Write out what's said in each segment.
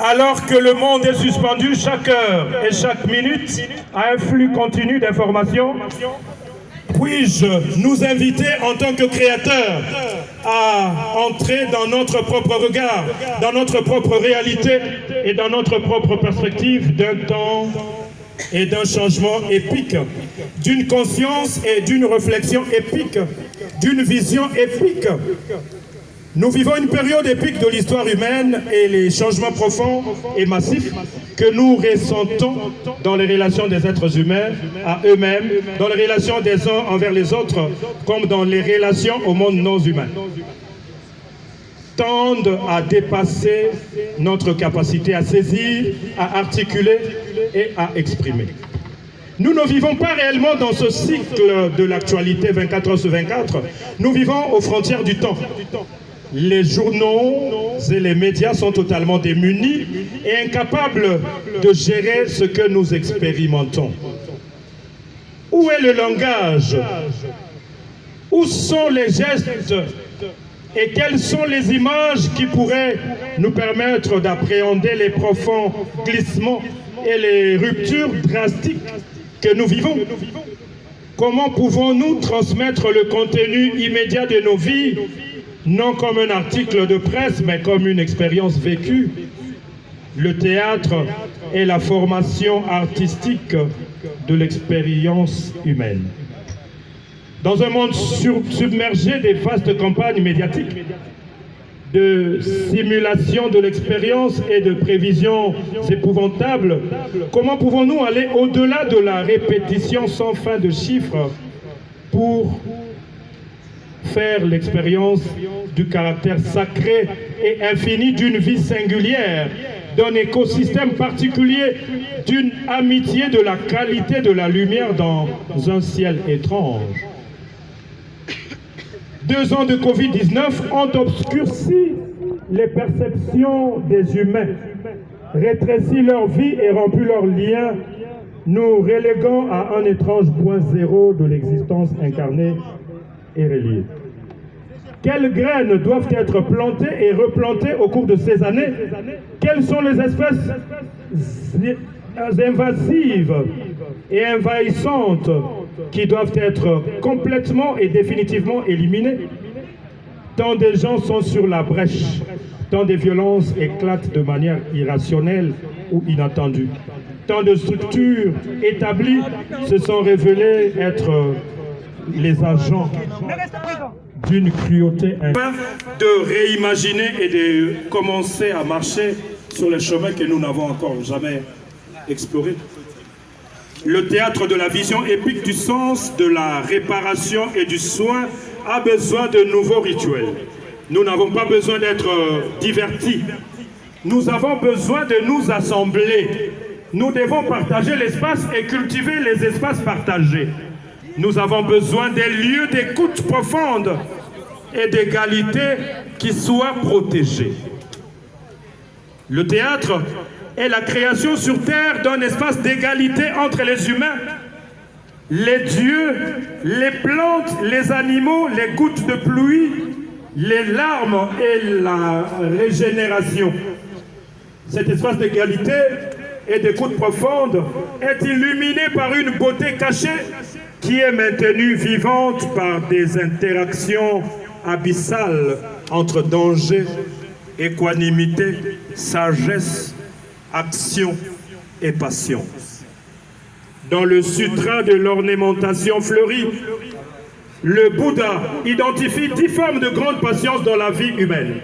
Alors que le monde est suspendu chaque heure et chaque minute à un flux continu d'informations, puis-je nous inviter en tant que créateurs à entrer dans notre propre regard, dans notre propre réalité et dans notre propre perspective d'un temps et d'un changement épique, d'une conscience et d'une réflexion épique, d'une vision épique. Nous vivons une période épique de l'histoire humaine et les changements profonds et massifs que nous ressentons dans les relations des êtres humains à eux-mêmes, dans les relations des uns envers les autres, comme dans les relations au monde non humain, tendent à dépasser notre capacité à saisir, à articuler et à exprimer. Nous ne vivons pas réellement dans ce cycle de l'actualité 24 heures sur 24, nous vivons aux frontières du temps. Les journaux et les médias sont totalement démunis et incapables de gérer ce que nous expérimentons. Où est le langage? Où sont les gestes? Et quelles sont les images qui pourraient nous permettre d'appréhender les profonds glissements et les ruptures drastiques que nous vivons? Comment pouvons-nous transmettre le contenu immédiat de nos vies, non comme un article de presse, mais comme une expérience vécue? Le théâtre est la formation artistique de l'expérience humaine. Dans un monde submergé des vastes campagnes médiatiques, de simulation de l'expérience et de prévisions épouvantables, comment pouvons-nous aller au-delà de la répétition sans fin de chiffres pour faire l'expérience du caractère sacré et infini d'une vie singulière, d'un écosystème particulier, d'une amitié de la qualité de la lumière dans un ciel étrange? 2 ans de Covid-19 ont obscurci les perceptions des humains, rétréci leur vie et rompu leurs liens, nous reléguant à un étrange point zéro de l'existence incarnée et reliée. Quelles graines doivent être plantées et replantées au cours de ces années? Quelles sont les espèces invasives et envahissantes qui doivent être complètement et définitivement éliminées? Tant de gens sont sur la brèche, tant de violences éclatent de manière irrationnelle ou inattendue. Tant de structures établies se sont révélées être les agents d'une cruauté de réimaginer et de commencer à marcher sur les chemins que nous n'avons encore jamais explorés. Le théâtre de la vision épique du sens, de la réparation et du soin a besoin de nouveaux rituels. Nous n'avons pas besoin d'être divertis. Nous avons besoin de nous assembler. Nous devons partager l'espace et cultiver les espaces partagés. Nous avons besoin des lieux d'écoute profonde et d'égalité qui soient protégés. Le théâtre est la création sur terre d'un espace d'égalité entre les humains, les dieux, les plantes, les animaux, les gouttes de pluie, les larmes et la régénération. Cet espace d'égalité et d'écoute profonde est illuminé par une beauté cachée qui est maintenue vivante par des interactions abyssales entre danger, équanimité, sagesse, action et passion. Dans le sutra de l'ornementation fleurie, le Bouddha identifie 10 formes de grande patience dans la vie humaine.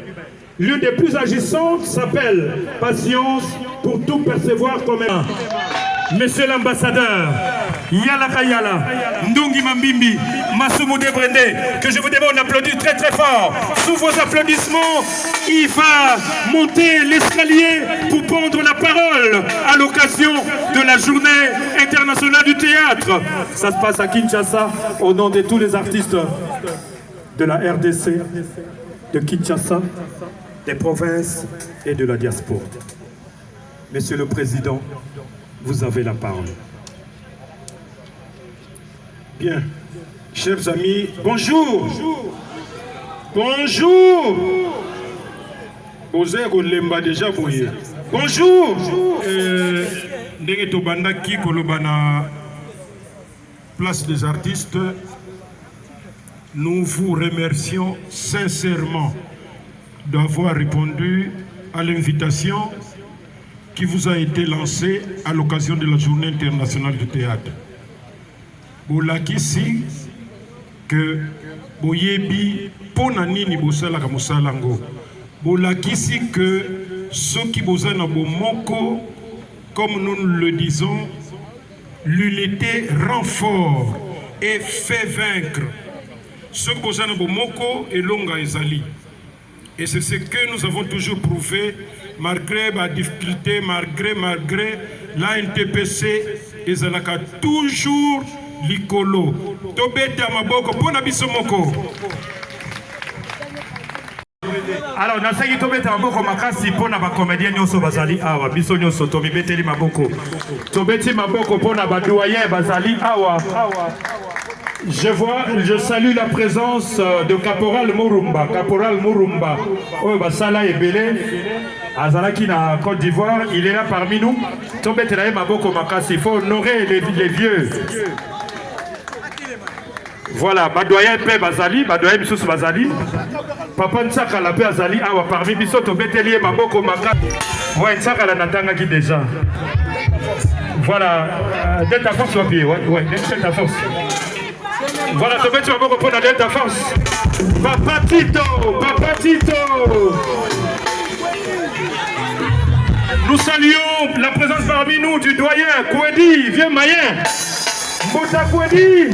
L'une des plus agissantes s'appelle patience pour tout percevoir comme un. Monsieur l'ambassadeur, Yala Kayala, Ndungi Mambimbi, Masumu Debrende, que je vous demande d'applaudir très très fort. Sous vos applaudissements, il va monter l'escalier pour prendre la parole à l'occasion de la journée internationale du théâtre. Ça se passe à Kinshasa au nom de tous les artistes de la RDC, de Kinshasa, des provinces et de la diaspora. Monsieur le Président, vous avez la parole. Bien, chers amis, bonjour. Bonjour. Bonjour. Bonjour. Place des artistes, nous vous remercions sincèrement d'avoir répondu à l'invitation qui vous a été lancée à l'occasion de la Journée internationale du théâtre. Bolakisi que boyebi ponanini bosala kamusalango. Bolakisi que ceux qui bosana bomoko, comme nous le disons, l'unité rend fort et fait vaincre. Ceux qui bosana bomoko et longa ezali. Et c'est ce que nous avons toujours prouvé malgré la difficulté, malgré la NTPC, ezalaka toujours likolo. Tobete amaboko pona bisomoko. Alors, na saki tobete amaboko makasi pona ba comédien nyoso bazali awa biso nyoso tomi beteli maboko. Tobeti maboko pona ba doyen bazali awa. Je salue la présence de Caporal Murumba. Caporal Murumba, oh basala ebele. Azalaki na Côte d'Ivoire, il est là parmi nous. Tobete la maboko makasi, il faut honorer les vieux. Voilà, Badoyen Pe Bazali, Badoyen Bissous Bazali, Papa Ntsaka la Pe Azali, awa parmi biso Tobeteli maboko makasi. Ouais, Ntsaka la natanga qui déjà. Voilà, Delta Force au pied, ouais, Delta Force. Voilà, Tobeteli maboko pour la Delta Force. Papa Tito. Nous saluons la présence parmi nous du doyen Kouedi, vieux Mayen. Mbota Kouedi.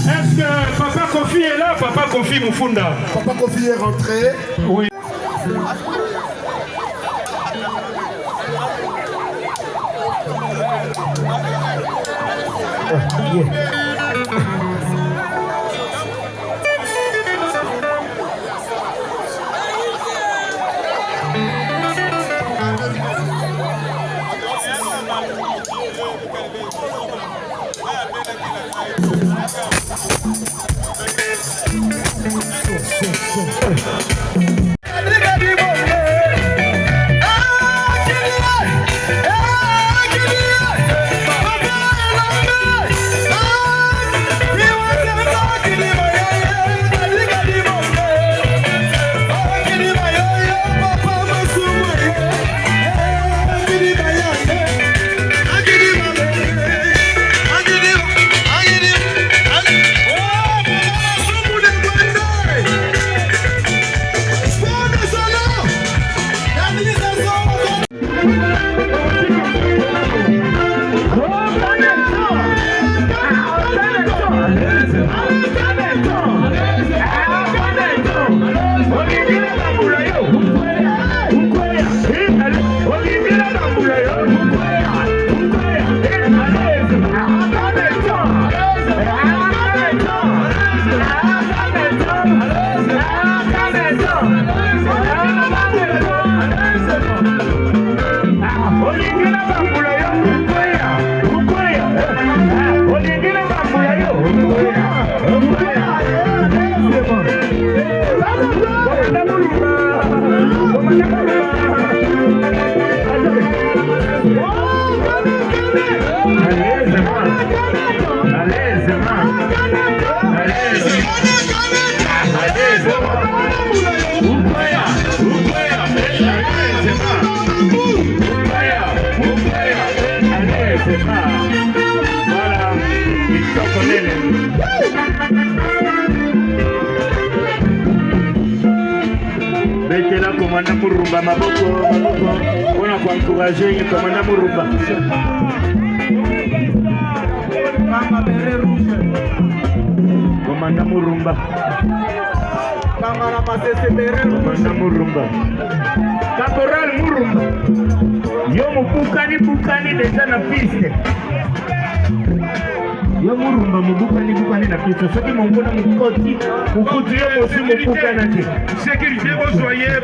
Est-ce que Papa Kofi est là? Papa Kofi Mufunda. Papa Kofi est rentré. Oui. Betela Komanda Murumba maboko on a encouragé Komanda Murumba. Komanda Murumba. Komanda Murumba. Caporal Murumba. Yo bukani deja na piste. Yo Murumba bukani na piste. Soki mongona mukoti yo mosi mubukana te. Sécurité,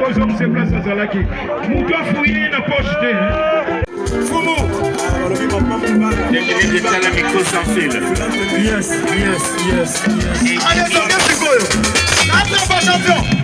bonjour, monsieur Place Azalaki. Mouto fouillé na poche de. Fumu. Désolé de la micro sans fil. Yes. Allez, champion. Champion.